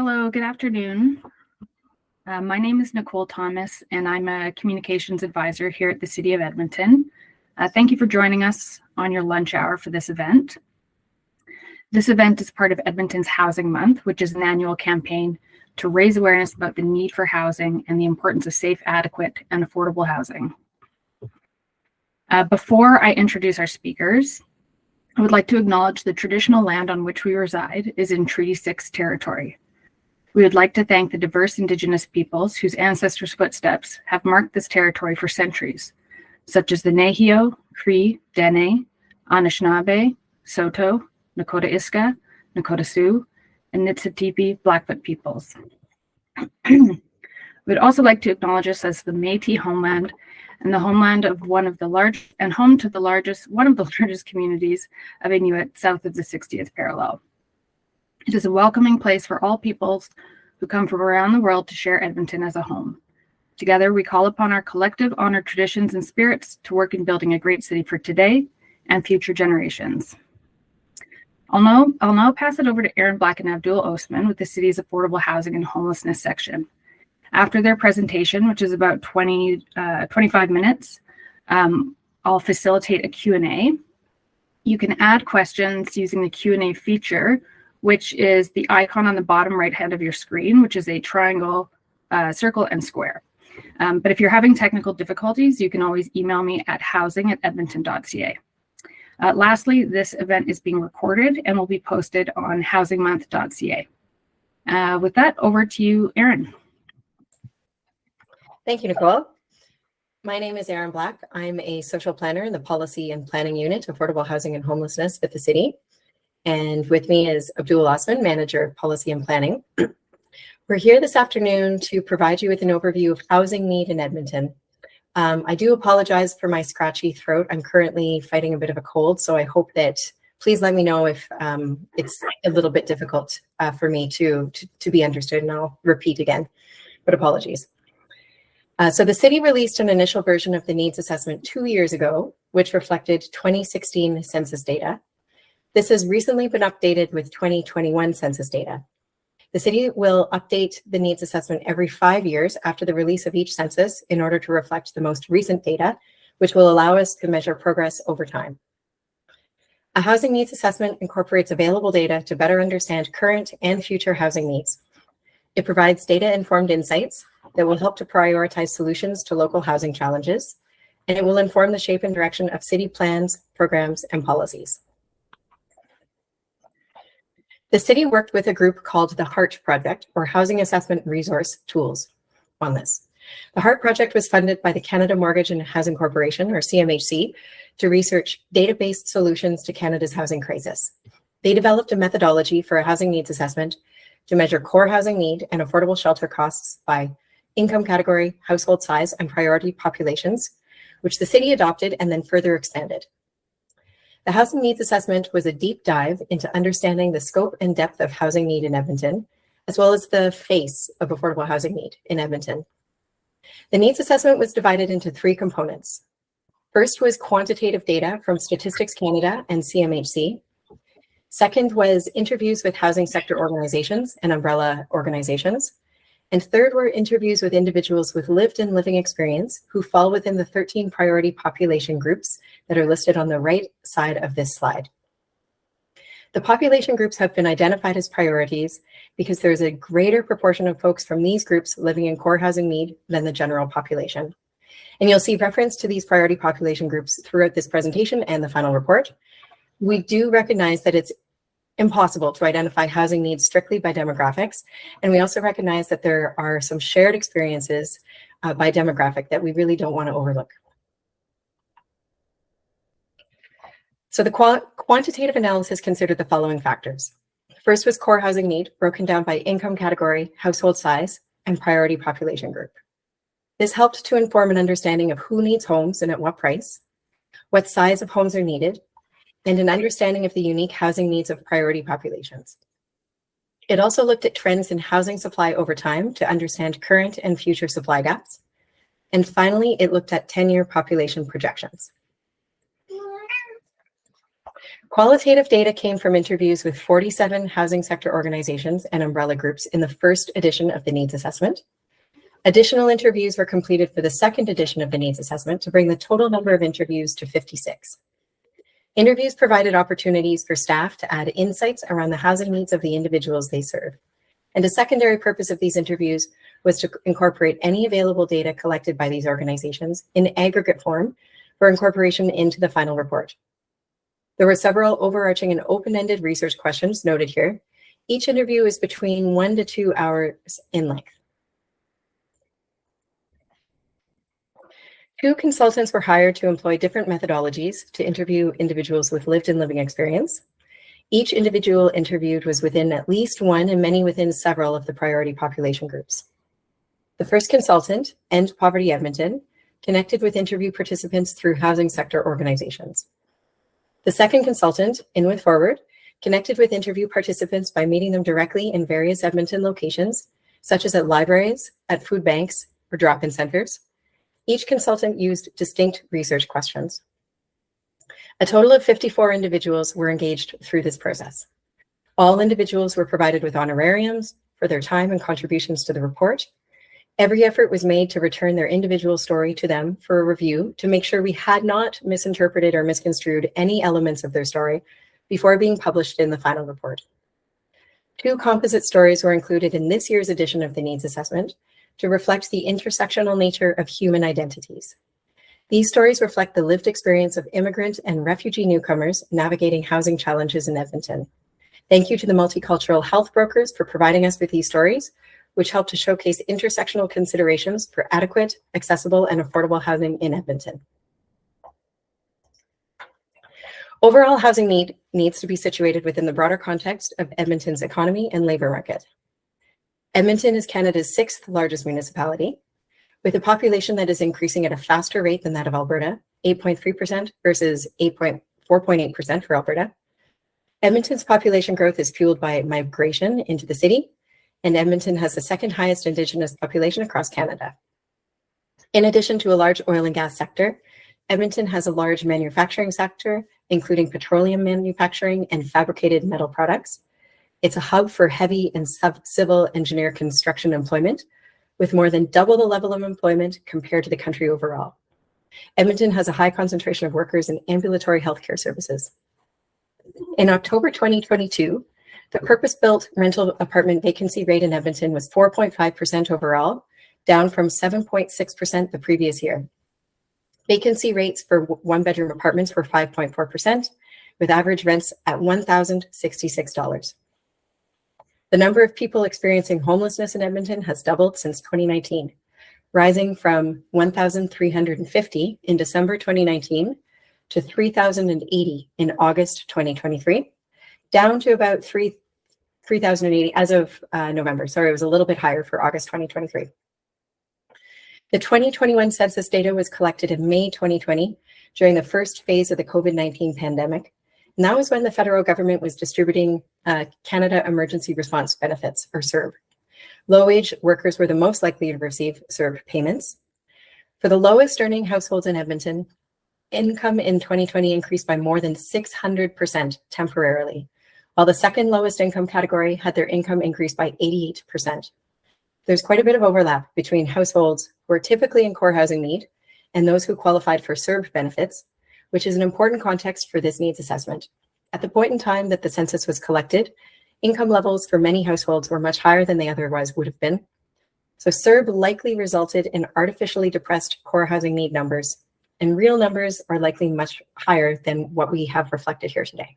Hello, good afternoon. My name is Nicole Thomas, and I'm a communications advisor here at the City of Edmonton. Thank you for joining us on your lunch hour for this event. This event is part of Edmonton's Housing Month, which is an annual campaign to raise awareness about the need for housing and the importance of safe, adequate, and affordable housing. Before I introduce our speakers, I would like to acknowledge the traditional land on which we reside is in Treaty 6 territory. We would like to thank the diverse Indigenous peoples whose ancestors' footsteps have marked this territory for centuries, such as the Nehio, Cree, Dene, Anishinaabe, Saulteaux, Nakota Iska, Nakota Sioux, and Niitsitapi Blackfoot peoples. We'd also like to acknowledge us as the Métis homeland and the homeland of one of the largest communities of Inuit south of the 60th parallel. It is a welcoming place for all peoples who come from around the world to share Edmonton as a home. Together, we call upon our collective honored traditions and spirits to work in building a great city for today and future generations. I'll now pass it over to Erin Black and Abdul Osman with the city's Affordable Housing and Homelessness section. After their presentation, which is about 25 minutes, I'll facilitate a Q&A. You can add questions using the Q&A feature, which is the icon on the bottom right hand of your screen, which is a triangle, circle, and square. But if you're having technical difficulties, you can always email me at housing@edmonton.ca. Lastly, this event is being recorded and will be posted on housingmonth.ca. With that, over to you, Erin. Thank you, Nicole. My name is Erin Black. I'm a social planner in the Policy and Planning Unit, Affordable Housing and Homelessness with the city. And with me is Abdul Osman, Manager of Policy and Planning. We're here this afternoon to provide you with an overview of housing need in Edmonton. I do apologize for my scratchy throat. I'm currently fighting a bit of a cold, so I hope that please let me know if it's a little bit difficult for me to be understood, and I'll repeat again, but apologies. So the city released an initial version of the needs assessment 2 years ago, which reflected 2016 census data. This has recently been updated with 2021 census data. The city will update the needs assessment every 5 years after the release of each census in order to reflect the most recent data, which will allow us to measure progress over time. A housing needs assessment incorporates available data to better understand current and future housing needs. It provides data-informed insights that will help to prioritize solutions to local housing challenges, and it will inform the shape and direction of city plans, programs, and policies. The city worked with a group called the HEART Project, or Housing Assessment Resource Tools, on this. The HEART Project was funded by the Canada Mortgage and Housing Corporation, or CMHC, to research data-based solutions to Canada's housing crisis. They developed a methodology for a housing needs assessment to measure core housing need and affordable shelter costs by income category, household size, and priority populations, which the city adopted and then further expanded. The housing needs assessment was a deep dive into understanding the scope and depth of housing need in Edmonton, as well as the face of affordable housing need in Edmonton. The needs assessment was divided into 3 components. First was quantitative data from Statistics Canada and CMHC. Second was interviews with housing sector organizations and umbrella organizations. And third were interviews with individuals with lived and living experience who fall within the 13 priority population groups that are listed on the right side of this slide. The population groups have been identified as priorities because there's a greater proportion of folks from these groups living in core housing need than the general population. And you'll see reference to these priority population groups throughout this presentation and the final report. We do recognize that it's impossible to identify housing needs strictly by demographics. And we also recognize that there are some shared experiences by demographic that we really don't want to overlook. So the quantitative analysis considered the following factors. First was core housing need, broken down by income category, household size, and priority population group. This helped to inform an understanding of who needs homes and at what price, what size of homes are needed, and an understanding of the unique housing needs of priority populations. It also looked at trends in housing supply over time to understand current and future supply gaps. And finally, it looked at 10-year population projections. Qualitative data came from interviews with 47 housing sector organizations and umbrella groups in the first edition of the needs assessment. Additional interviews were completed for the second edition of the needs assessment to bring the total number of interviews to 56. Interviews provided opportunities for staff to add insights around the housing needs of the individuals they serve. And a secondary purpose of these interviews was to incorporate any available data collected by these organizations in aggregate form for incorporation into the final report. There were several overarching and open-ended research questions noted here. Each interview is between 1 to 2 hours in length. 2 consultants were hired to employ different methodologies to interview individuals with lived and living experience. Each individual interviewed was within at least one and many within several of the priority population groups. The first consultant, End Poverty Edmonton, connected with interview participants through housing sector organizations. The second consultant, In With Forward, connected with interview participants by meeting them directly in various Edmonton locations, such as at libraries, at food banks, or drop-in centers. Each consultant used distinct research questions. A total of 54 individuals were engaged through this process. All individuals were provided with honorariums for their time and contributions to the report. Every effort was made to return their individual story to them for a review to make sure we had not misinterpreted or misconstrued any elements of their story before being published in the final report. 2 composite stories were included in this year's edition of the needs assessment to reflect the intersectional nature of human identities. These stories reflect the lived experience of immigrant and refugee newcomers navigating housing challenges in Edmonton. Thank you to the multicultural health brokers for providing us with these stories, which help to showcase intersectional considerations for adequate, accessible, and affordable housing in Edmonton. Overall housing need needs to be situated within the broader context of Edmonton's economy and labor market. Edmonton is Canada's 6th largest municipality, with a population that is increasing at a faster rate than that of Alberta, 8.3% versus 4.8% for Alberta. Edmonton's population growth is fueled by migration into the city, and Edmonton has the 2nd highest Indigenous population across Canada. In addition to a large oil and gas sector, Edmonton has a large manufacturing sector, including petroleum manufacturing and fabricated metal products. It's a hub for heavy and civil engineer construction employment, with more than double the level of employment compared to the country overall. Edmonton has a high concentration of workers in ambulatory healthcare services. In October 2022, the purpose-built rental apartment vacancy rate in Edmonton was 4.5% overall, down from 7.6% the previous year. Vacancy rates for one-bedroom apartments were 5.4%, with average rents at $1,066. The number of people experiencing homelessness in Edmonton has doubled since 2019, rising from 1,350 in December 2019 to 3,080 in August 2023, down to about 3,080 as of November. Sorry, it was a little bit higher for August 2023. The 2021 census data was collected in May 2020 during the first phase of the COVID-19 pandemic. And that was when the federal government was distributing Canada Emergency Response Benefits, or CERB. Low-wage workers were the most likely to receive CERB payments. For the lowest earning households in Edmonton, income in 2020 increased by more than 600% temporarily, while the second lowest income category had their income increase by 88%. There's quite a bit of overlap between households who are typically in core housing need and those who qualified for CERB benefits, which is an important context for this needs assessment. At the point in time that the census was collected, income levels for many households were much higher than they otherwise would have been. So CERB likely resulted in artificially depressed core housing need numbers, and real numbers are likely much higher than what we have reflected here today.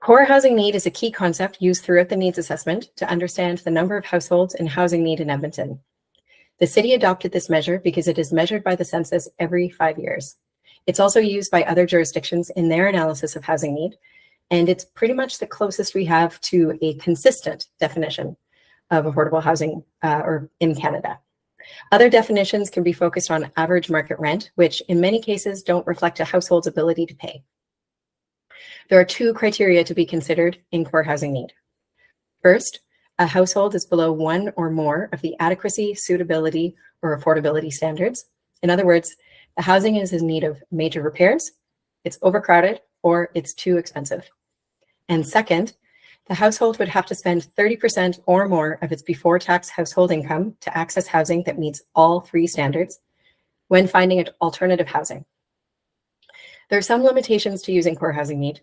Core housing need is a key concept used throughout the needs assessment to understand the number of households in housing need in Edmonton. The city adopted this measure because it is measured by the census every 5 years. It's also used by other jurisdictions in their analysis of housing need, and it's pretty much the closest we have to a consistent definition of affordable housing or in Canada. Other definitions can be focused on average market rent, which in many cases don't reflect a household's ability to pay. There are 2 criteria to be considered in core housing need. First, a household is below one or more of the adequacy, suitability, or affordability standards. In other words, the housing is in need of major repairs, it's overcrowded, or it's too expensive. And second, the household would have to spend 30% or more of its before-tax household income to access housing that meets all three standards when finding alternative housing. There are some limitations to using core housing need.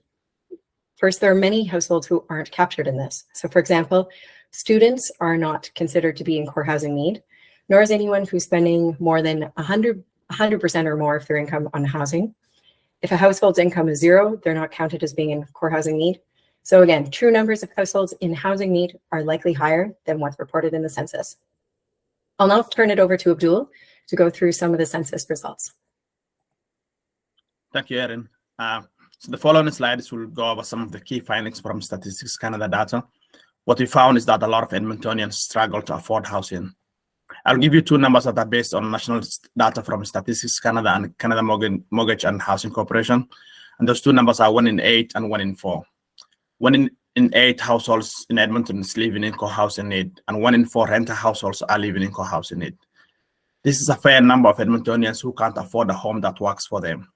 First, there are many households who aren't captured in this. So for example, students are not considered to be in core housing need, nor is anyone who's spending more than 100% or more of their income on housing. If a household's income is zero, they're not counted as being in core housing need. So again, true numbers of households in housing need are likely higher than what's reported in the census. I'll now turn it over to Abdul to go through some of the census results. Thank you, Erin. So the following slides will go over some of the key findings from Statistics Canada data. What we found is that a lot of Edmontonians struggle to afford housing. I'll give you two numbers that are based on national data from Statistics Canada and Canada Mortgage and Housing Corporation. And those two numbers are 1 in 8 and 1 in 4. 1 in 8 households in Edmonton is living in core housing need, and 1 in 4 renter households are living in core housing need. This is a fair number of Edmontonians who can't afford a home that works for them.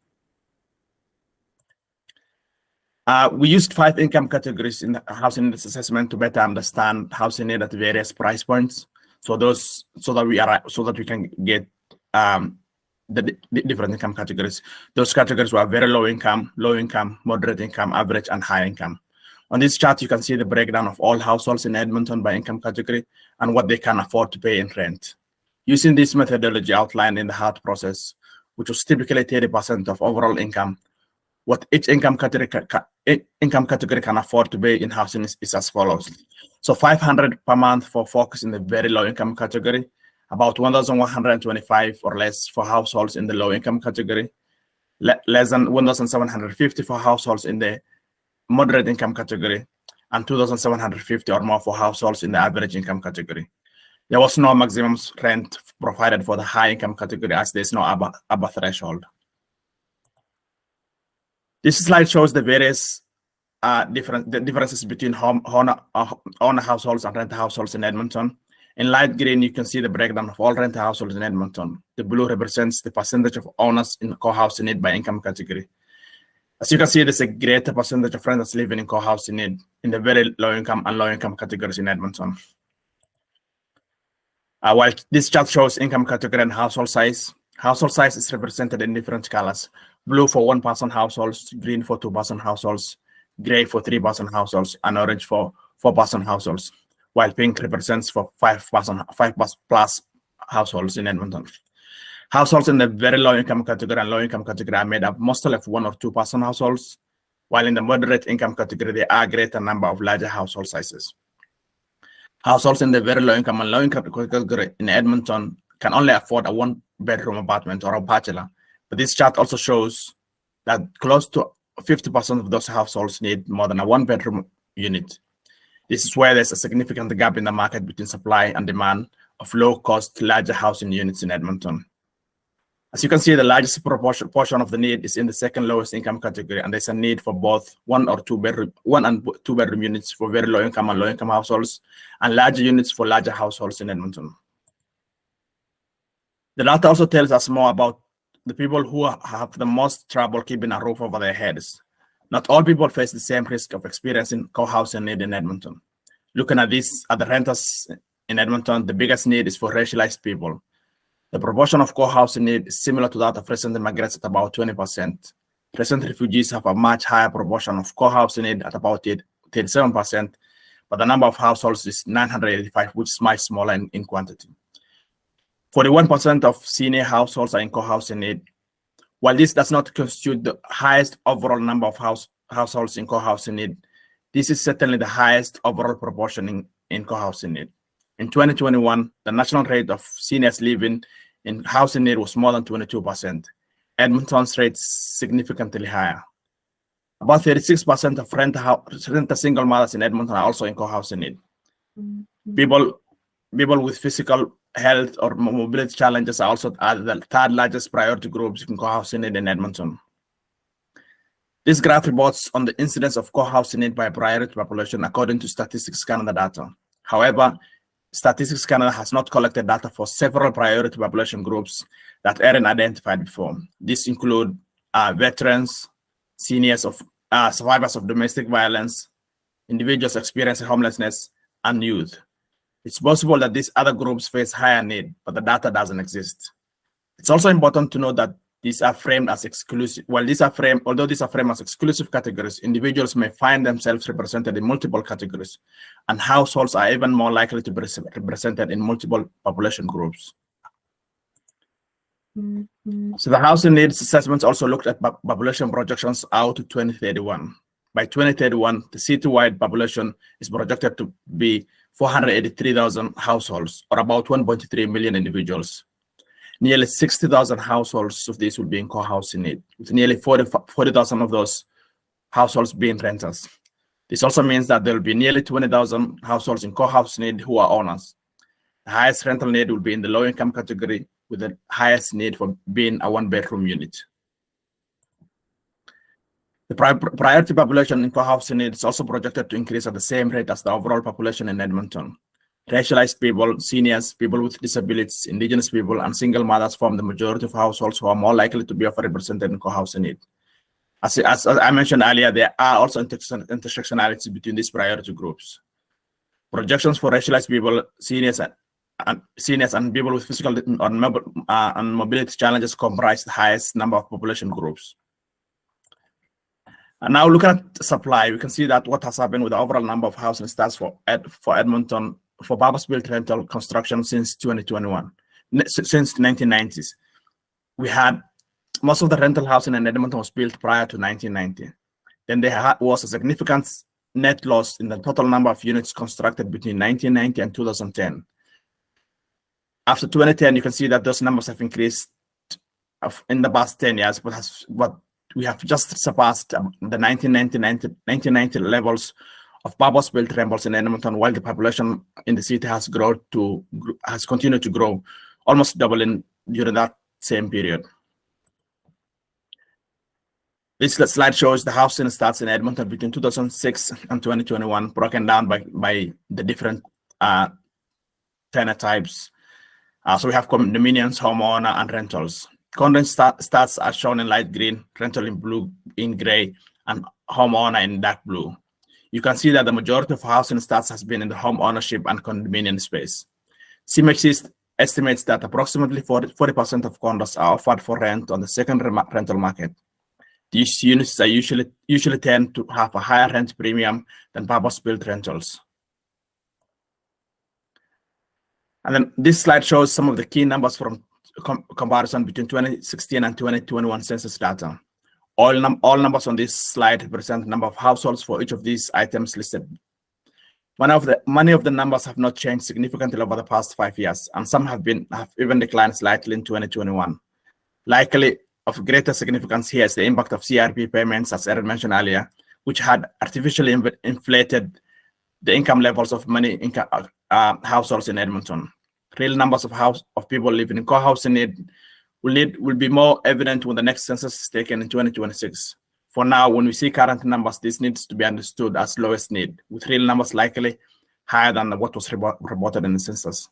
We used 5 income categories in the housing needs assessment to better understand housing need at various price points. So that we can get the different income categories. Those categories were very low income, moderate income, average, and high income. On this chart, you can see the breakdown of all households in Edmonton by income category and what they can afford to pay in rent. Using this methodology outlined in the HEART process, which was typically 30% of overall income, what each income category can afford to pay in housing is as follows. So $500 per month for folks in the very low income category, about $1,125 or less for households in the low income category, less than $1,750 for households in the moderate income category, and $2,750 or more for households in the average income category. There was no maximum rent provided for the high income category, as there's no upper threshold. This slide shows the various differences between owner households and renter households in Edmonton. In light green, you can see the breakdown of all renter households in Edmonton. The blue represents the percentage of owners in core housing need by income category. As you can see, there's a greater percentage of renters living in core housing need in the very low income and low income categories in Edmonton. While this chart shows income category and household size is represented in different colors. Blue for 1-person households, green for 2-person households, gray for 3-person households, and orange for 4-person households, while pink represents for 5+ households in Edmonton. Households in the very low income category and low income category are made up mostly of 1 or 2-person households, while in the moderate income category, there are a greater number of larger household sizes. Households in the very low income and low income category in Edmonton can only afford a 1-bedroom apartment or a bachelor. But this chart also shows that close to 50% of those households need more than a 1-bedroom unit. This is where there's a significant gap in the market between supply and demand of low-cost, larger housing units in Edmonton. As you can see, the largest portion of the need is in the second lowest income category, and there's a need for both 1 and 2-bedroom units for very low income and low income households, and larger units for larger households in Edmonton. The data also tells us more about the people who have the most trouble keeping a roof over their heads. Not all people face the same risk of experiencing core housing need in Edmonton. Looking at this, at the renters in Edmonton, the biggest need is for racialized people. The proportion of core housing need is similar to that of recent immigrants at about 20%. Recent refugees have a much higher proportion of core housing need at about 37%, but the number of households is 985, which is much smaller in quantity. 41% of senior households are in core housing need. While this does not constitute the highest overall number of households in core housing need, this is certainly the highest overall proportion in core housing need. In 2021, the national rate of seniors living in housing need was more than 22%. Edmonton's rate is significantly higher. About 36% of renter single mothers in Edmonton are also in core housing need. People with physical health or mobility challenges are also the third largest priority groups in core housing need in Edmonton. This graph reports on the incidence of core housing need by priority population according to Statistics Canada data. However, Statistics Canada has not collected data for several priority population groups that Erin identified before. These include veterans, seniors, of survivors of domestic violence, individuals experiencing homelessness, and youth. It's possible that these other groups face higher need, but the data doesn't exist. It's also important to note that these are framed as exclusive. Although these are framed as exclusive categories, individuals may find themselves represented in multiple categories, and households are even more likely to be represented in multiple population groups. So the housing needs assessments also looked at population projections out to 2031. By 2031, the citywide population is projected to be 483,000 households, or about 1.3 million individuals. Nearly 60,000 households of these will be in core housing need, with nearly 40,000 of those households being renters. This also means that there will be nearly 20,000 households in core housing need who are owners. The highest rental need will be in the low-income category, with the highest need for being a one-bedroom unit. The priority population in core housing need is also projected to increase at the same rate as the overall population in Edmonton. Racialized people, seniors, people with disabilities, Indigenous people, and single mothers form the majority of households who are more likely to be represented in core housing need. As I mentioned earlier, there are also intersectionalities between these priority groups. Projections for racialized people, seniors, and people with physical and mobility challenges comprise the highest number of population groups. And now looking at supply, we can see that what has happened with the overall number of housing starts for Edmonton for purpose-built rental construction since 2021, since the 1990s. We had most of the rental housing in Edmonton was built prior to 1990. Then there was a significant net loss in the total number of units constructed between 1990 and 2010. After 2010, you can see that those numbers have increased in the past 10 years, but we have just surpassed the 1990 levels of purpose-built rentals in Edmonton, while the population in the city has continued to grow, almost doubling during that same period. This slide shows the housing starts in Edmonton between 2006 and 2021, broken down by the different tenant types. So we have condominiums, homeowner, and rentals. Condo starts are shown in light green, rental in blue, in gray, and homeowner in dark blue. You can see that the majority of housing starts has been in the home ownership and condominium space. CMHC estimates that approximately 40% of condos are offered for rent on the secondary rental market. These units are usually tend to have a higher rent premium than purpose-built rentals. And then this slide shows some of the key numbers from comparison between 2016 and 2021 census data. All numbers on this slide represent the number of households for each of these items listed. Many of the numbers have not changed significantly over the past 5 years, and some have even declined slightly in 2021. Likely of greater significance here is the impact of CRP payments, as Erin mentioned earlier, which had artificially inflated the income levels of many households in Edmonton. Real numbers of people living in core housing need will be more evident when the next census is taken in 2026. For now, when we see current numbers, this needs to be understood as lowest need, with real numbers likely higher than what was reported in the census.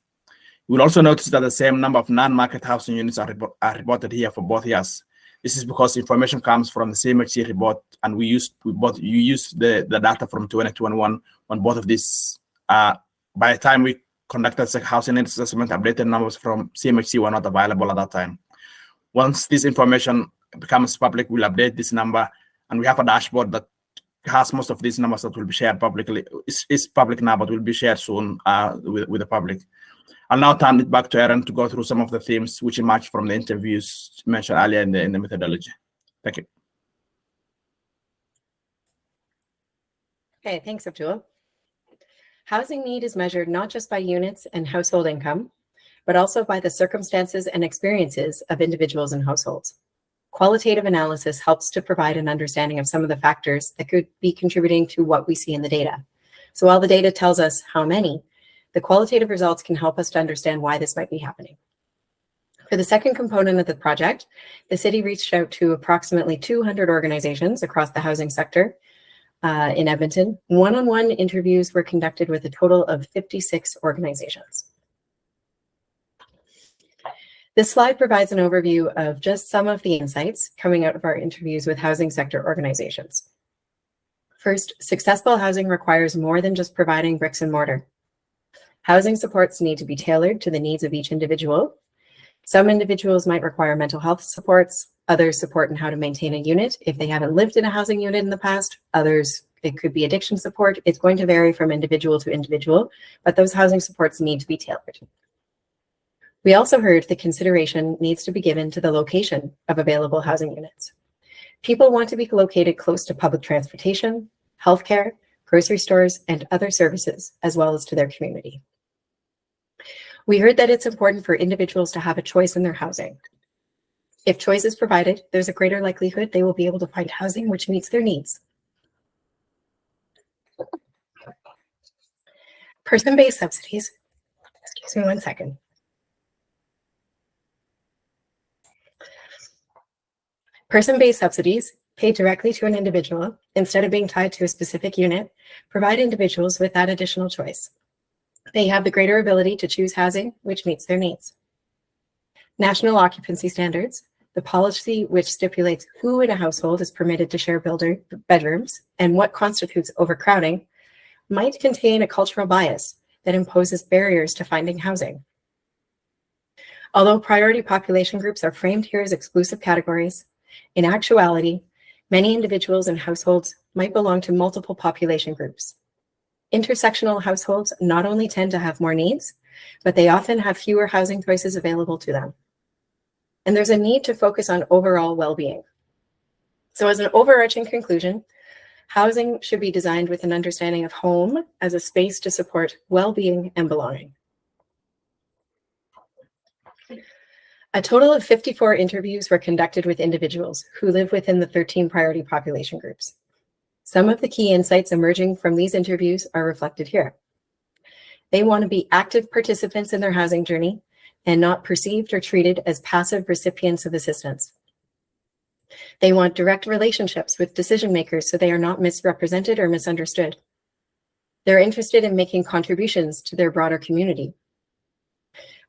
We'll also notice that the same number of non-market housing units are reported here for both years. This is because information comes from the CMHC report, and you use the data from 2021 on both of these. By the time we conducted the housing needs assessment, updated numbers from CMHC were not available at that time. Once this information becomes public, we'll update this number, and we have a dashboard that has most of these numbers that will be shared publicly. It's public now, but will be shared soon with the public. I'll now turn it back to Erin to go through some of the themes which emerged from the interviews mentioned earlier in the methodology. Thank you. Okay, thanks, Abdul. Housing need is measured not just by units and household income, but also by the circumstances and experiences of individuals and households. Qualitative analysis helps to provide an understanding of some of the factors that could be contributing to what we see in the data. So while the data tells us how many, the qualitative results can help us to understand why this might be happening. For the second component of the project, the city reached out to approximately 200 organizations across the housing sector in Edmonton. One-on-one interviews were conducted with a total of 56 organizations. This slide provides an overview of just some of the insights coming out of our interviews with housing sector organizations. First, successful housing requires more than just providing bricks and mortar. Housing supports need to be tailored to the needs of each individual. Some individuals might require mental health supports, others support in how to maintain a unit if they haven't lived in a housing unit in the past, others it could be addiction support. It's going to vary from individual to individual, but those housing supports need to be tailored. We also heard that consideration needs to be given to the location of available housing units. People want to be located close to public transportation, healthcare, grocery stores, and other services, as well as to their community. We heard that it's important for individuals to have a choice in their housing. If choice is provided, there's a greater likelihood they will be able to find housing which meets their needs. Person-based subsidies, excuse me one second. Person-based subsidies paid directly to an individual instead of being tied to a specific unit provide individuals with that additional choice. They have the greater ability to choose housing which meets their needs. National occupancy standards, the policy which stipulates who in a household is permitted to share bedrooms and what constitutes overcrowding, might contain a cultural bias that imposes barriers to finding housing. Although priority population groups are framed here as exclusive categories, in actuality, many individuals and households might belong to multiple population groups. Intersectional households not only tend to have more needs, but they often have fewer housing choices available to them. And there's a need to focus on overall well-being. So as an overarching conclusion, housing should be designed with an understanding of home as a space to support well-being and belonging. A total of 54 interviews were conducted with individuals who live within the 13 priority population groups. Some of the key insights emerging from these interviews are reflected here. They want to be active participants in their housing journey and not perceived or treated as passive recipients of assistance. They want direct relationships with decision makers so they are not misrepresented or misunderstood. They're interested in making contributions to their broader community.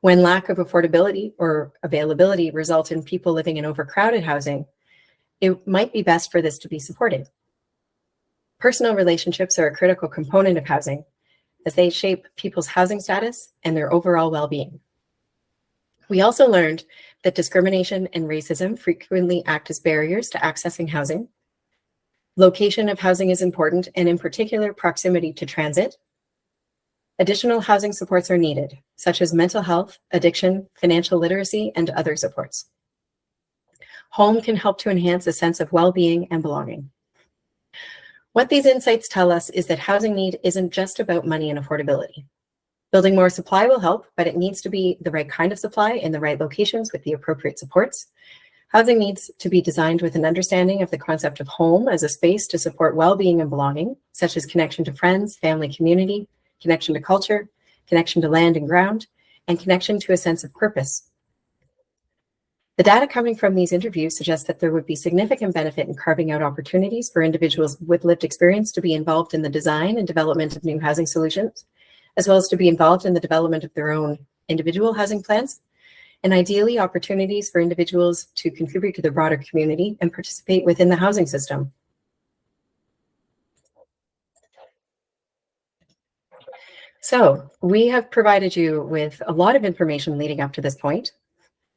When lack of affordability or availability results in people living in overcrowded housing, it might be best for this to be supported. Personal relationships are a critical component of housing as they shape people's housing status and their overall well-being. We also learned that discrimination and racism frequently act as barriers to accessing housing. Location of housing is important, and in particular, proximity to transit. Additional housing supports are needed, such as mental health, addiction, financial literacy, and other supports. Home can help to enhance a sense of well-being and belonging. What these insights tell us is that housing need isn't just about money and affordability. Building more supply will help, but it needs to be the right kind of supply in the right locations with the appropriate supports. Housing needs to be designed with an understanding of the concept of home as a space to support well-being and belonging, such as connection to friends, family, community, connection to culture, connection to land and ground, and connection to a sense of purpose. The data coming from these interviews suggests that there would be significant benefit in carving out opportunities for individuals with lived experience to be involved in the design and development of new housing solutions, as well as to be involved in the development of their own individual housing plans, and ideally opportunities for individuals to contribute to the broader community and participate within the housing system. So we have provided you with a lot of information leading up to this point.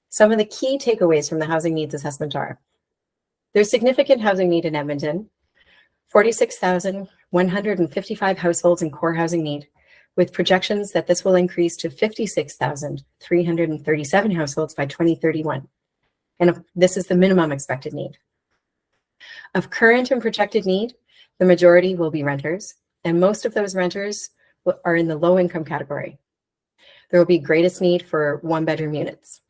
Some of the key takeaways from the housing needs assessment are: there's significant housing need in Edmonton, 46,155 households in core housing need, with projections that this will increase to 56,337 households by 2031. And this is the minimum expected need. Of current and projected need, the majority will be renters, and most of those renters are in the low income category. There will be greatest need for one-bedroom units.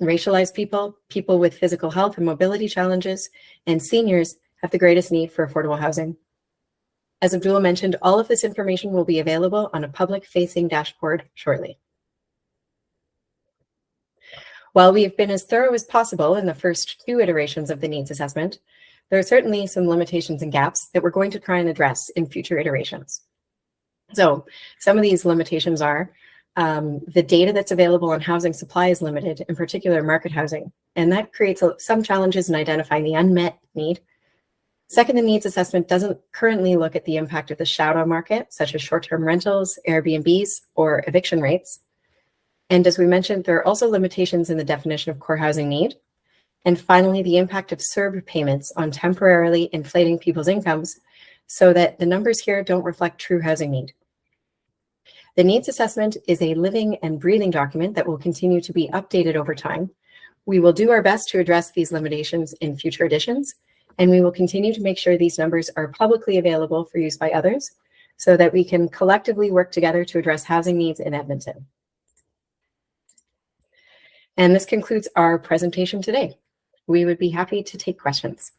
Racialized people, people with physical health and mobility challenges, and seniors have the greatest need for affordable housing. As Abdullah mentioned, all of this information will be available on a public-facing dashboard shortly. While we have been as thorough as possible in the first 2 iterations of the needs assessment, there are certainly some limitations and gaps that we're going to try and address in future iterations. So some of these limitations are the data that's available on housing supply is limited, in particular market housing, and that creates some challenges in identifying the unmet need. Second, the needs assessment doesn't currently look at the impact of the shadow market, such as short-term rentals, Airbnbs, or eviction rates. And as we mentioned, there are also limitations in the definition of core housing need. And finally, the impact of CERB payments on temporarily inflating people's incomes so that the numbers here don't reflect true housing need. The needs assessment is a living and breathing document that will continue to be updated over time. We will do our best to address these limitations in future editions, and we will continue to make sure these numbers are publicly available for use by others so that we can collectively work together to address housing needs in Edmonton. And this concludes our presentation today. We would be happy to take questions.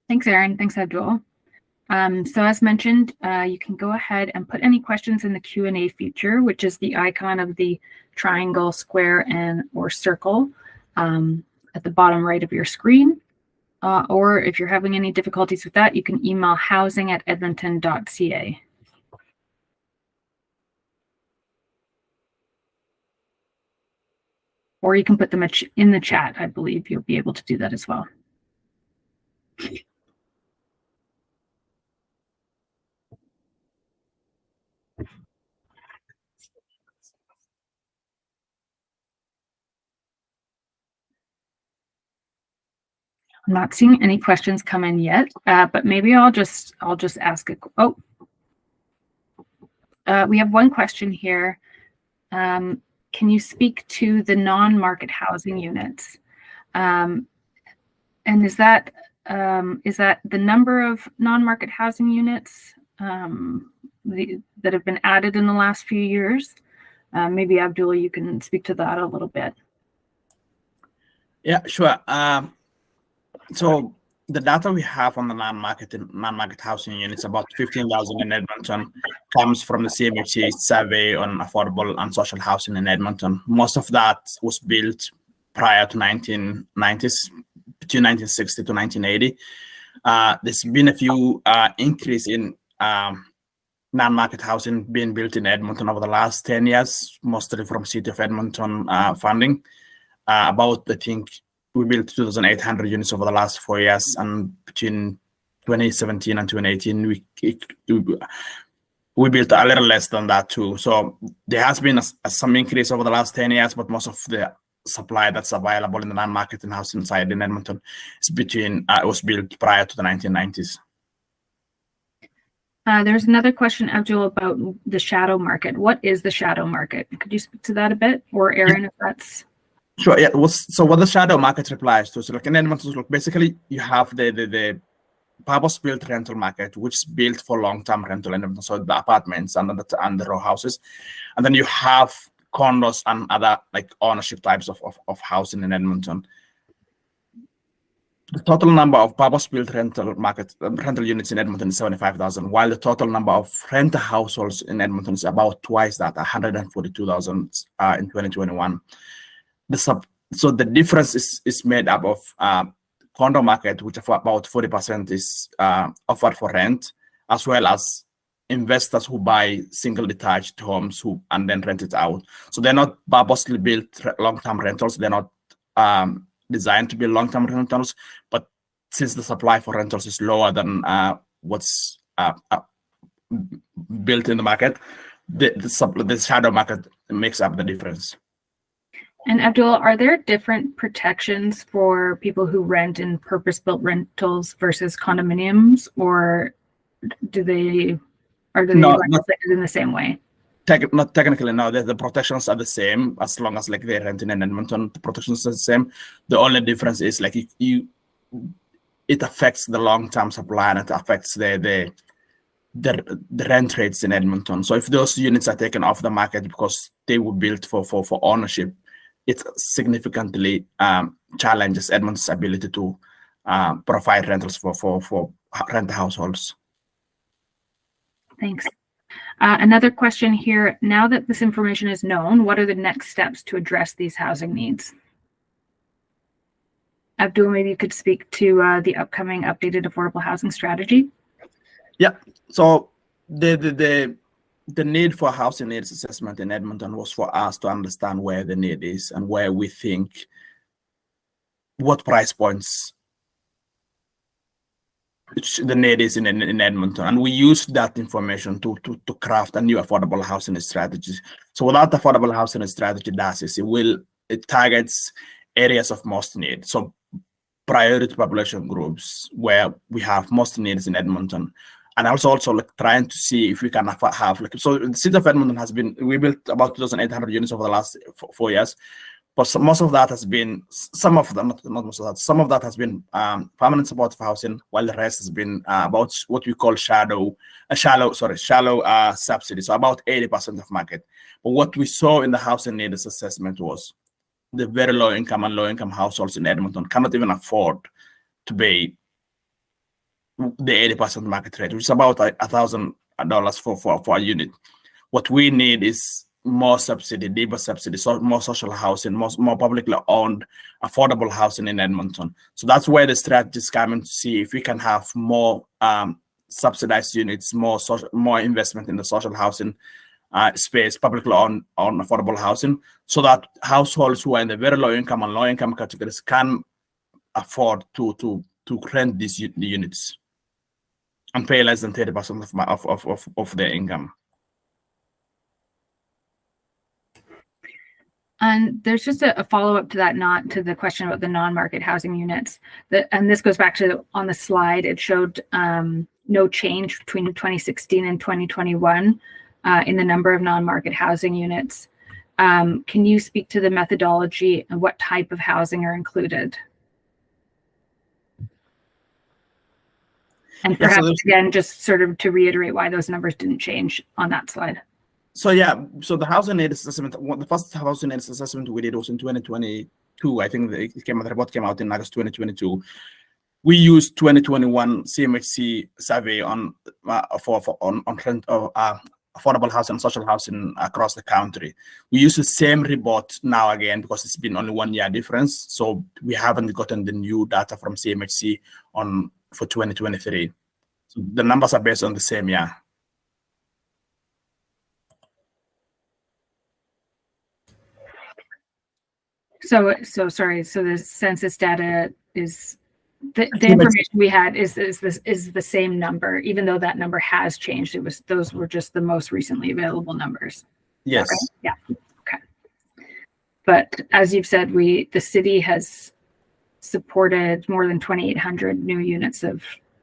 Thanks, Erin. Thanks, Abdul. So as mentioned, you can go ahead and put any questions in the Q&A feature, which is the icon of the triangle, square, or circle at the bottom right of your screen. Or if you're having any difficulties with that, you can email housing@edmonton.ca. Or you can put them in the chat. I believe you'll be able to do that as well. I'm not seeing any questions come in yet, but maybe I'll just ask it. Oh, we have one question here. Can you speak to the non-market housing units? And is that the number of non-market housing units that have been added in the last few years? Maybe Abdul, you can speak to that a little bit. Yeah, sure. So the data we have on the non-market housing units, about 15,000 in Edmonton, comes from the CMHC survey on affordable and social housing in Edmonton. Most of that was built prior to 1990s, between 1960 to 1980. There's been a few increase in non-market housing being built in Edmonton over the last 10 years, mostly from City of Edmonton funding. I think, we built 2,800 units over the last 4 years, and between 2017 and 2018, we built a little less than that too. So there has been some increase over the last 10 years, but most of the supply that's available in the non-market and housing side in Edmonton is was built prior to the 1990s. There's another question, Abdul, about the shadow market. What is the shadow market? Could you speak to that a bit, or Erin, if that's... Sure. Yeah. So what the shadow market applies to? So like in Edmonton, basically you have the purpose-built rental market, which is built for long-term rental in Edmonton, so the apartments and the row houses, and then you have condos and other like ownership types of housing in Edmonton. The total number of purpose-built rental units in Edmonton is 75,000, while the total number of renter households in Edmonton is about twice that, 142,000 in 2021. So the difference is made up of condo market, which for about 40% is offered for rent, as well as investors who buy single detached homes and then rent it out. So they're not purposely built long-term rentals. They're not designed to be long-term rentals, but since the supply for rentals is lower than what's built in the market, the shadow market makes up the difference. And Abdul, are there different protections for people who rent in purpose-built rentals versus condominiums, or are they legislated in the same way? Not technically, no. The protections are the same as long as like they're renting in Edmonton. The protections are the same. The only difference is like it affects the long-term supply and it affects the rent rates in Edmonton. So if those units are taken off the market because they were built for ownership, it significantly challenges Edmonton's ability to provide rentals for rent households. Thanks. Another question here. Now that this information is known, what are the next steps to address these housing needs? Abdul, maybe you could speak to the upcoming updated affordable housing strategy. Yeah. So the the need for housing needs assessment in Edmonton was for us to understand where the need is and where we think what price points the need is in Edmonton, and we use that information to craft a new affordable housing strategy. So what that affordable housing strategy does is it targets areas of most need. So priority population groups where we have most needs in Edmonton, and also like trying to see if we can have like, so the city of Edmonton we built about 2,800 units over the last 4 years. But most of that has been, some of them, not most of that, some of that has been permanent supportive housing, while the rest has been about what we call shallow subsidy, so about 80% of market. But what we saw in the housing needs assessment was the very low income and low income households in Edmonton cannot even afford to pay the 80% market rate, which is about $1,000 for a unit. What we need is more subsidy, deeper subsidy, so more social housing, more publicly owned, affordable housing in Edmonton. So that's where the strategy is coming, to see if we can have more subsidized units, more investment in the social housing space, publicly owned affordable housing, so that households who are in the very low income and low income categories can afford to rent these units and pay less than 30% of their income. And there's just a follow-up to that, not to the question about the non-market housing units. And this goes back to on the slide, it showed no change between 2016 and 2021 in the number of non-market housing units. Can you speak to the methodology and what type of housing are included? And perhaps again, just sort of to reiterate why those numbers didn't change on that slide. So yeah, so the housing needs assessment, the first housing needs assessment we did was in 2022. I think the report came out in August 2022. We used 2021 CMHC survey on affordable housing and social housing across the country. We use the same report now again because it's been only 1 year difference. So we haven't gotten the new data from CMHC for 2023. So the numbers are based on the same year. So sorry. So the census data is the information we had is the same number, even though that number has changed. Those were just the most recently available numbers. Yes. Right? Yeah. Okay. But as you've said, the city has supported more than 2,800 new units of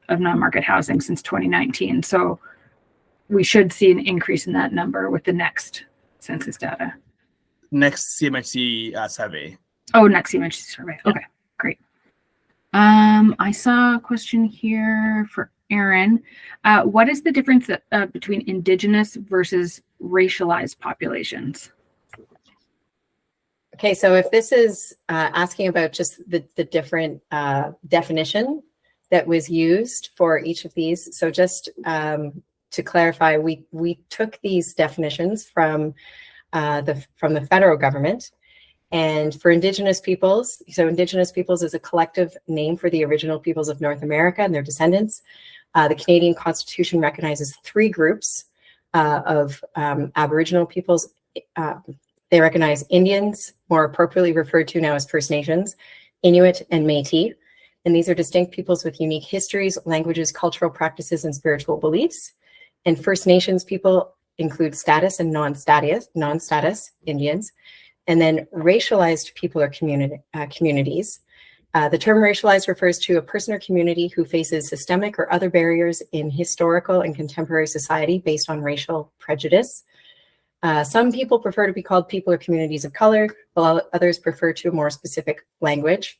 non-market housing since 2019. So we should see an increase in that number with the next census data. Next CMHC survey. Oh, next CMHC survey. Okay, great. I saw a question here for Erin. What is the difference between Indigenous versus racialized populations? Okay, so if this is asking about just the different definition that was used for each of these, so just to clarify, we took these definitions from the federal government. And for Indigenous peoples, so Indigenous peoples is a collective name for the original peoples of North America and their descendants. The Canadian Constitution recognizes 3 groups of Aboriginal peoples. They recognize Indians, more appropriately referred to now as First Nations, Inuit, and Métis. And these are distinct peoples with unique histories, languages, cultural practices, and spiritual beliefs. And First Nations people include status and non-status Indians. And then racialized people or communities. The term racialized refers to a person or community who faces systemic or other barriers in historical and contemporary society based on racial prejudice. Some people prefer to be called people or communities of color, while others prefer to a more specific language.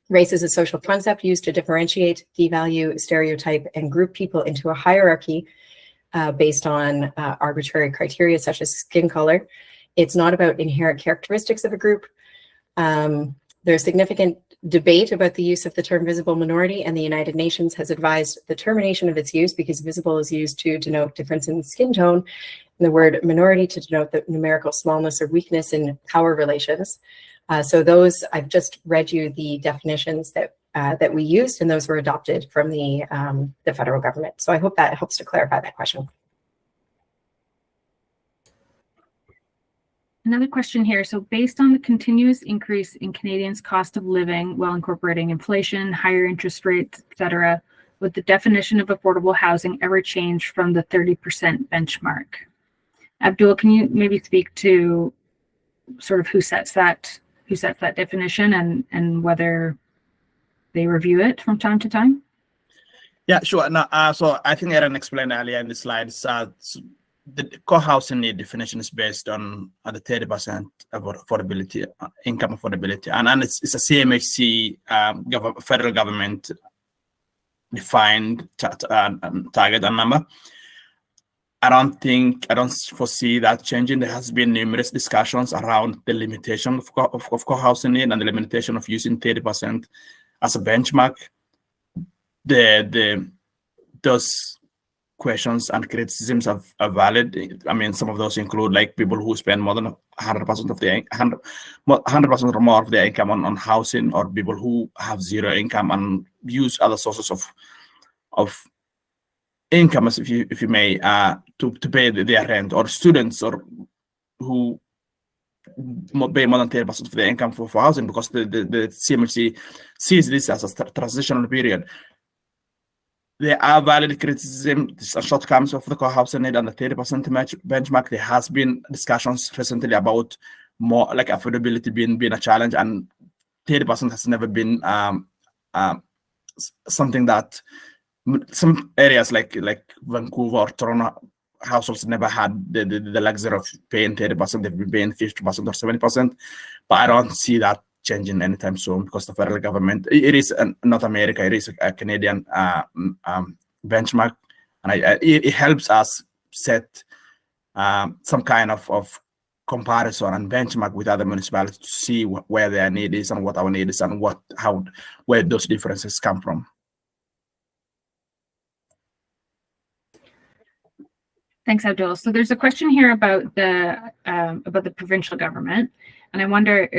Race is a social concept used to differentiate, devalue, stereotype, and group people into a hierarchy based on arbitrary criteria such as skin color. It's not about inherent characteristics of a group. There's significant debate about the use of the term visible minority, and the United Nations has advised the termination of its use because visible is used to denote difference in skin tone, and the word minority to denote the numerical smallness or weakness in power relations. So those, I've just read you the definitions that we used, and those were adopted from the federal government. So I hope that helps to clarify that question. Another question here. So based on the continuous increase in Canadians' cost of living while incorporating inflation, higher interest rates, etc., would the definition of affordable housing ever change from the 30% benchmark? Abdul, can you maybe speak to sort of who sets that definition and whether they review it from time to time? Yeah, sure. No, so I think Erin explained earlier in the slides, the core housing need definition is based on the 30% of affordability, income affordability, and it's a CMHC federal government defined target and number. I don't foresee that changing. There has been numerous discussions around the limitation of core housing need and the limitation of using 30% as a benchmark. Those questions and criticisms are valid. I mean, some of those include like people who spend more than 100% of their 100% or more of their income on housing, or people who have zero income and use other sources of income, as if you may, to pay their rent, or students or who pay more than 30% of their income for housing, because the CMHC sees this as a transitional period. There are valid criticisms and shortcomings of the core housing need and the 30% benchmark. There has been discussions recently about more like affordability being a challenge, and 30% has never been something that some areas like Vancouver or Toronto households never had the luxury of paying 30%. They've been paying 50% or 70%, but I don't see that changing anytime soon, because the federal government, it is not America, it is a Canadian benchmark, and it helps us set some kind of comparison and benchmark with other municipalities to see where their need is and what our need is and where those differences come from. Thanks, Abdul. So there's a question here about the provincial government, and I wonder,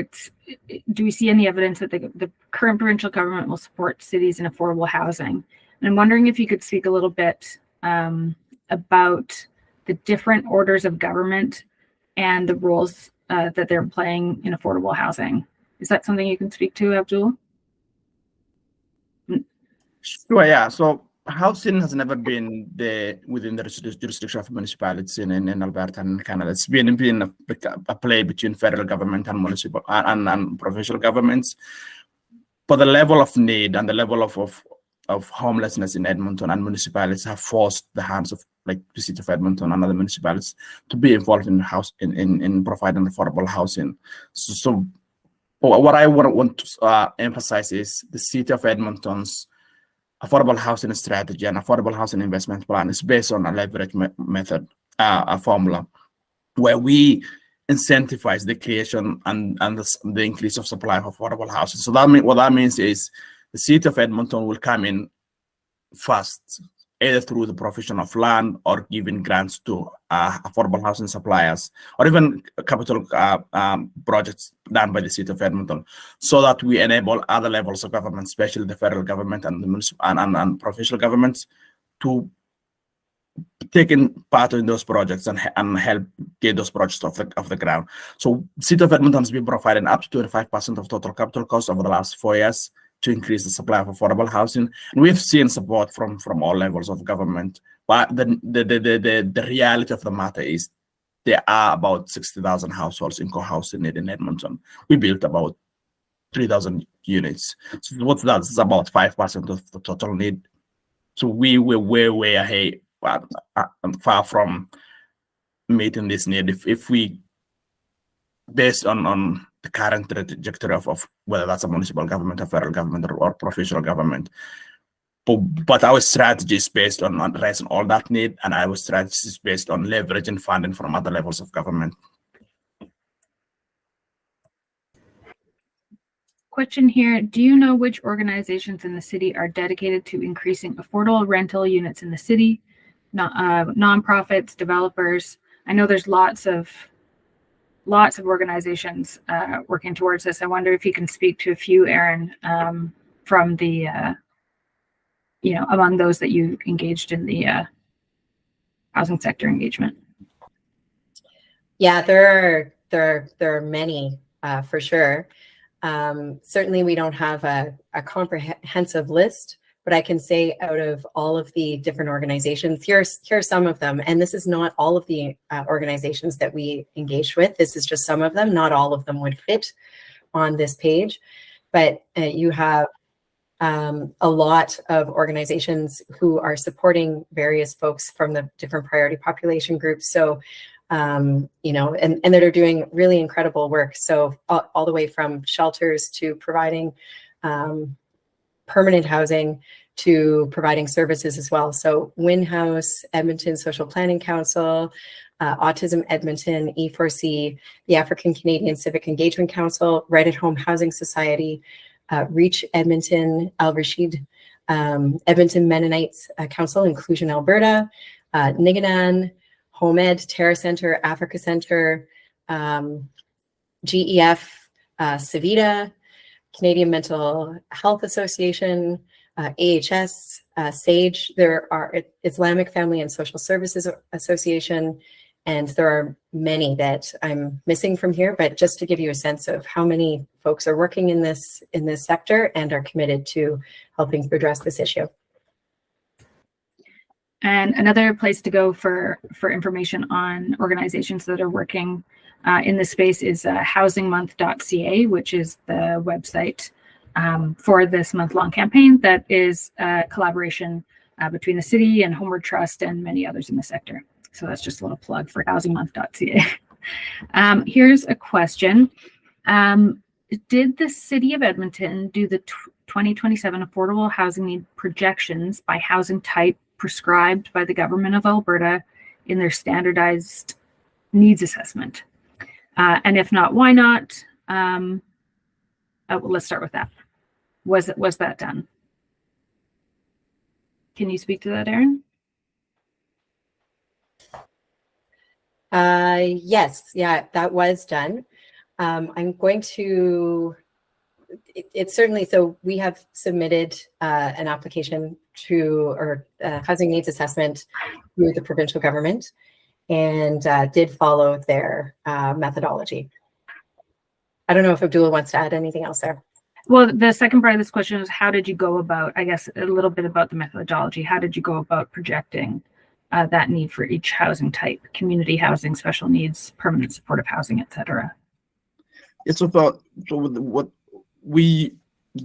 do we see any evidence that the current provincial government will support cities in affordable housing? And I'm wondering if you could speak a little bit about the different orders of government and the roles that they're playing in affordable housing. Is that something you can speak to, Abdul? Sure, yeah. So housing has never been within the jurisdiction of municipalities in Alberta and Canada. It's been a play between federal government and municipal and provincial governments. But the level of need and the level of homelessness in Edmonton and municipalities have forced the hands of like the city of Edmonton and other municipalities to be involved in providing affordable housing. So what I want to emphasize is the city of Edmonton's affordable housing strategy and affordable housing investment plan is based on a leverage method, a formula, where we incentivize the creation and the increase of supply of affordable housing. So what that means is the city of Edmonton will come in first, either through the provision of land or giving grants to affordable housing suppliers, or even capital projects done by the city of Edmonton, so that we enable other levels of government, especially the federal government and the municipal and provincial governments, to take in part in those projects and help get those projects off the ground. So city of Edmonton has been providing up to 25% of total capital costs over the last 4 years to increase the supply of affordable housing. And we've seen support from all levels of government. But the reality of the matter is there are about 60,000 households in core housing need in Edmonton. We built about 3,000 units. So what's that? It's about 5% of the total need. So we were way ahead, far from meeting this need if we, based on the current trajectory of whether that's a municipal government, a federal government, or provincial government. But our strategy is based on addressing all that need, and our strategy is based on leveraging funding from other levels of government. Question here, do you know which organizations in the city are dedicated to increasing affordable rental units in the city? Nonprofits, developers? I know there's lots of organizations working towards this. I wonder if you can speak to a few, Erin, from the, among those that you engaged in the housing sector engagement. Yeah, there are there are many for sure. Certainly, we don't have a comprehensive list, but I can say out of all of the different organizations, here's some of them. And this is not all of the organizations that we engaged with. This is just some of them. Not all of them would fit on this page, but you have a lot of organizations who are supporting various folks from the different priority population groups. So, you know, and that are doing really incredible work. So all the way from shelters to providing permanent housing to providing services as well. So Win House, Edmonton Social Planning Council, Autism Edmonton, E4C, the African Canadian Civic Engagement Council, Right at Home Housing Society, Reach Edmonton, Al Rashid, Edmonton Mennonites Council, Inclusion Alberta, Niganan, Home Ed, Terra Center, Africa Center, GEF, Civita, Canadian Mental Health Association, AHS, SAGE. There are Islamic Family and Social Services Association, and there are many that I'm missing from here, but just to give you a sense of how many folks are working in this sector and are committed to helping to address this issue. And another place to go for information on organizations that are working in this space is housingmonth.ca, which is the website for this month-long campaign that is a collaboration between the city and Homeward Trust and many others in the sector. So that's just a little plug for housingmonth.ca. Here's a question. Did the city of Edmonton do the 2027 affordable housing need projections by housing type prescribed by the government of Alberta in their standardized needs assessment? And if not, why not? Well, let's start with that. Was that done? Can you speak to that, Erin? Yes, yeah, that was done. I'm going to, it's certainly, so we have submitted an application or housing needs assessment through the provincial government and did follow their methodology. I don't know if Abdullah wants to add anything else there. Well, the second part of this question is how did you go about, I guess, a little bit about the methodology. How did you go about projecting that need for each housing type, community housing, special needs, permanent supportive housing, etc.? It's about what we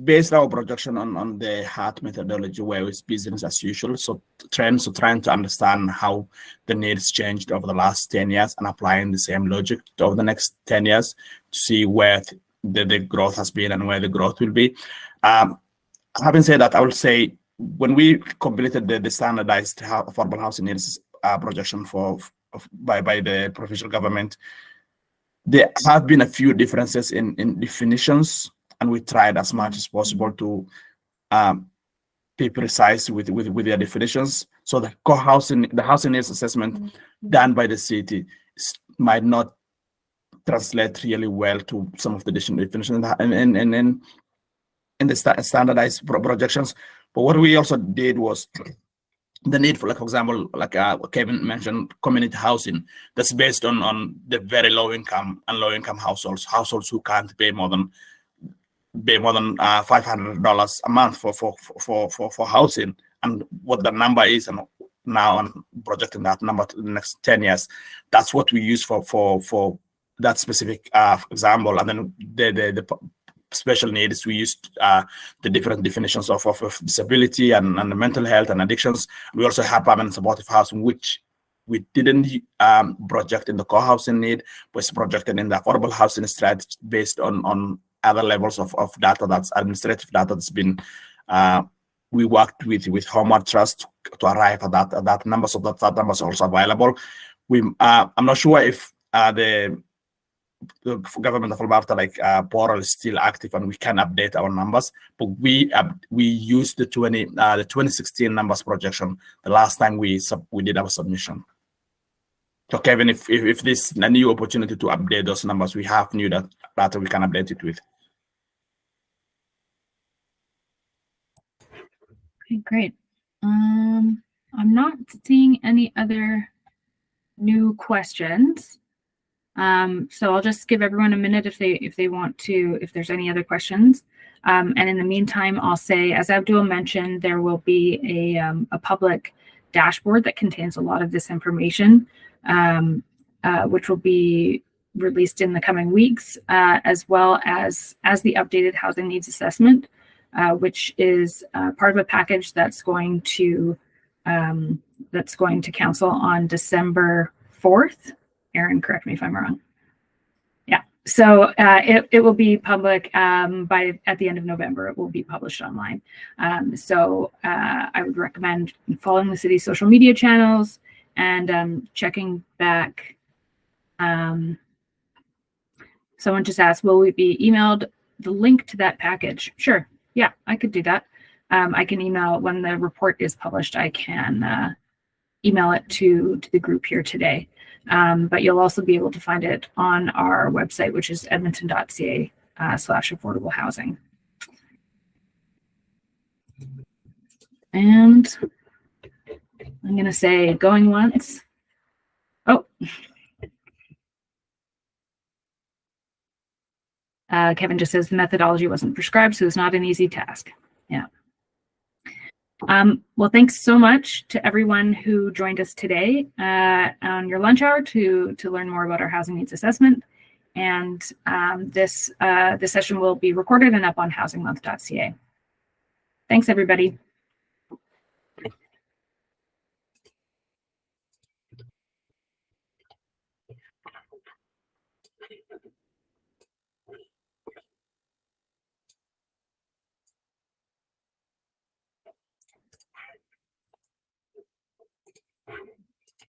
based our projection on the HAT methodology, where it's business as usual. So trying to understand how the needs changed over the last 10 years and applying the same logic over the next 10 years to see where the growth has been and where the growth will be. Having said that, I will say when we completed the standardized affordable housing needs projection by the provincial government, there have been a few differences in definitions, and we tried as much as possible to be precise with their definitions. So the housing needs assessment done by the city might not translate really well to some of the definitions in the standardized projections. But what we also did was the need for, like, for example, like Kevin mentioned, community housing that's based on the very low income and low income households who can't pay more than $500 a month for housing, and what the number is, and now I'm projecting that number to the next 10 years. That's what we use for that specific example. And then the special needs, we used the different definitions of disability and the mental health and addictions. We also have permanent supportive housing, which we didn't project in the core housing need, but it's projected in the affordable housing strategy based on other levels of data, that's administrative data that's been we worked with Homeward Trust to arrive at that number, so that number is also available. I'm not sure if the government of Alberta, like portal, is still active and we can update our numbers, but we used the 2016 numbers projection the last time we did our submission. So Kevin, if this is a new opportunity to update those numbers, we have new data we can update it with. Okay, great. I'm not seeing any other new questions. So I'll just give everyone a minute if they want to, if there's any other questions. And in the meantime, I'll say, as Abdul mentioned, there will be a public dashboard that contains a lot of this information, which will be released in the coming weeks, as well as the updated housing needs assessment, which is part of a package that's going to council on December 4th. Erin, correct me if I'm wrong. Yeah, so it will be public at the end of November. It will be published online. So I would recommend following the city's social media channels and checking back. Someone just asked, will we be emailed the link to that package? Sure. Yeah, I could do that. I can email when the report is published. I can email it to the group here today. But you'll also be able to find it on our website, which is edmonton.ca /affordable housing. And I'm going to say going once. Oh. Kevin just says the methodology wasn't prescribed, so it's not an easy task. Yeah. Well, thanks so much to everyone who joined us today on your lunch hour to learn more about our housing needs assessment. And this session will be recorded and up on housingmonth.ca. Thanks, everybody.